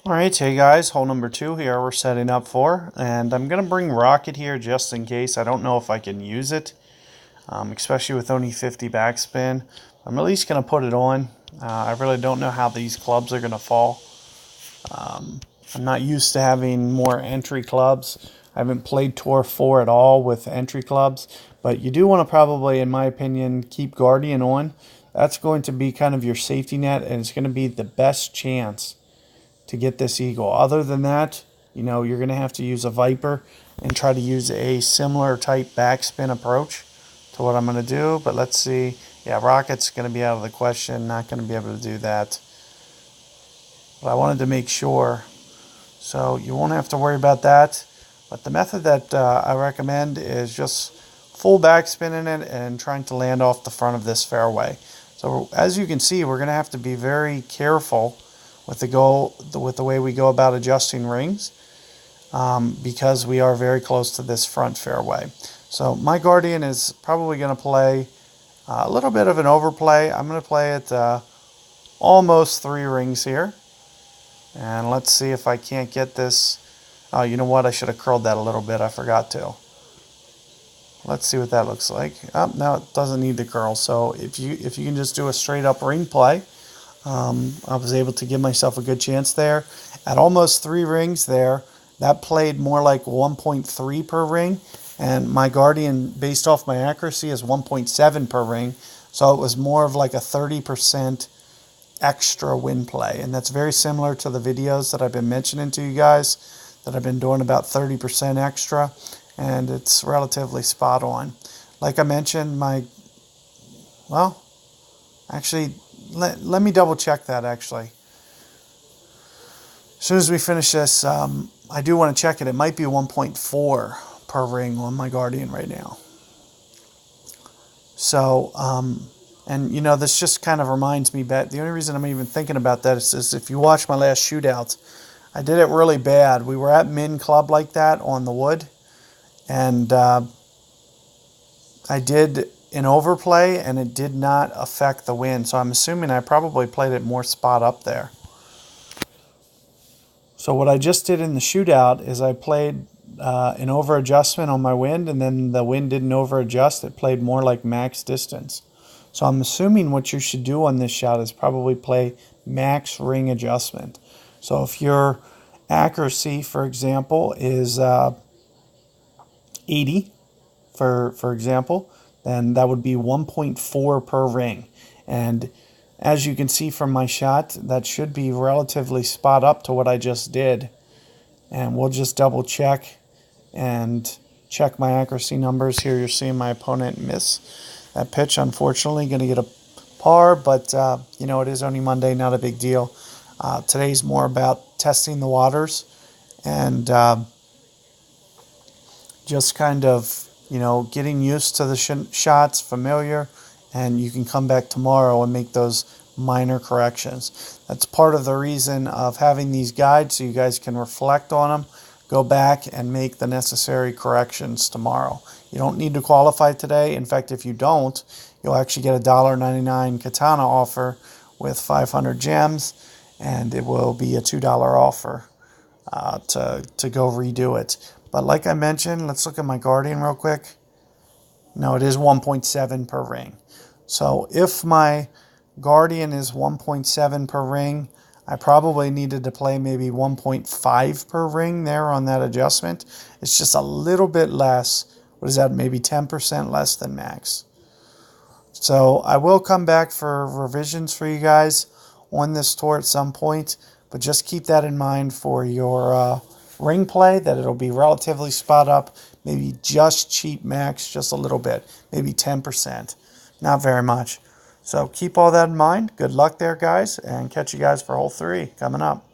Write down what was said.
Alright, hey guys, hole number 2 here we're setting up for, and I'm going to bring Rocket here just in case. I don't know if I can use it, especially with only 50 backspin. I'm at least going to put it on. I really don't know how these clubs are going to fall. I'm not used to having more entry clubs. I haven't played Tour 4 at all with entry clubs, but you do want to probably, in my opinion, keep Guardian on. That's going to be kind of your safety net, and it's going to be the best chance to get this eagle. Other than that, you're going to have to use a Viper and try to use a similar type backspin approach to what I'm going to do. But let's see. Yeah, Rocket's going to be out of the question. Not going to be able to do that. But I wanted to make sure. So you won't have to worry about that. But the method that I recommend is just full backspinning it and trying to land off the front of this fairway. So as you can see, we're going to have to be very careful with the way we go about adjusting rings, because we are very close to this front fairway. So my Guardian is probably going to play a little bit of an overplay. I'm going to play it almost 3 rings here, and let's see if I can't get this. Oh, you know what? I should have curled that a little bit. I forgot to. Let's see what that looks like. Oh, no, it doesn't need to curl. So if you can just do a straight up ring play, I was able to give myself a good chance there. At almost 3 rings there, that played more like 1.3 per ring, and my Guardian, based off my accuracy, is 1.7 per ring. So it was more of like a 30% extra win play, and that's very similar to the videos that I've been mentioning to you guys, that I've been doing about 30% extra, and it's relatively spot on. Like I mentioned, actually, let me double check that actually. As soon as we finish this, I do want to check it. It might be 1.4 per ring on my Guardian right now. So, and this just kind of reminds me that the only reason I'm even thinking about that is if you watch my last shootout, I did it really bad. We were at Min Club like that on the wood, and I did an overplay, and it did not affect the wind. So I'm assuming I probably played it more spot up there. So what I just did in the shootout is I played an over adjustment on my wind, and then the wind didn't over adjust. It played more like max distance. So I'm assuming what you should do on this shot is probably play max ring adjustment. So if your accuracy, for example, is 80, for example, then that would be 1.4 per ring. And as you can see from my shot, that should be relatively spot up to what I just did. And we'll just double check and check my accuracy numbers. Here you're seeing my opponent miss that pitch. Unfortunately, going to get a par, but it is only Monday, not a big deal. Today's more about testing the waters and just kind of getting used to the shots, familiar, and you can come back tomorrow and make those minor corrections. That's part of the reason of having these guides, so you guys can reflect on them, go back and make the necessary corrections tomorrow. You don't need to qualify today. In fact, if you don't, you'll actually get a $1.99 Katana offer with 500 gems, and it will be a $2 offer to go redo it. But like I mentioned, let's look at my Guardian real quick. No, it is 1.7 per ring. So if my Guardian is 1.7 per ring, I probably needed to play maybe 1.5 per ring there on that adjustment. It's just a little bit less. What is that? Maybe 10% less than max. So I will come back for revisions for you guys on this tour at some point, but just keep that in mind for your ring play, that it'll be relatively spot up, maybe just cheap max, just a little bit, maybe 10%, not very much. So keep all that in mind. Good luck there, guys, and catch you guys for hole 3 coming up.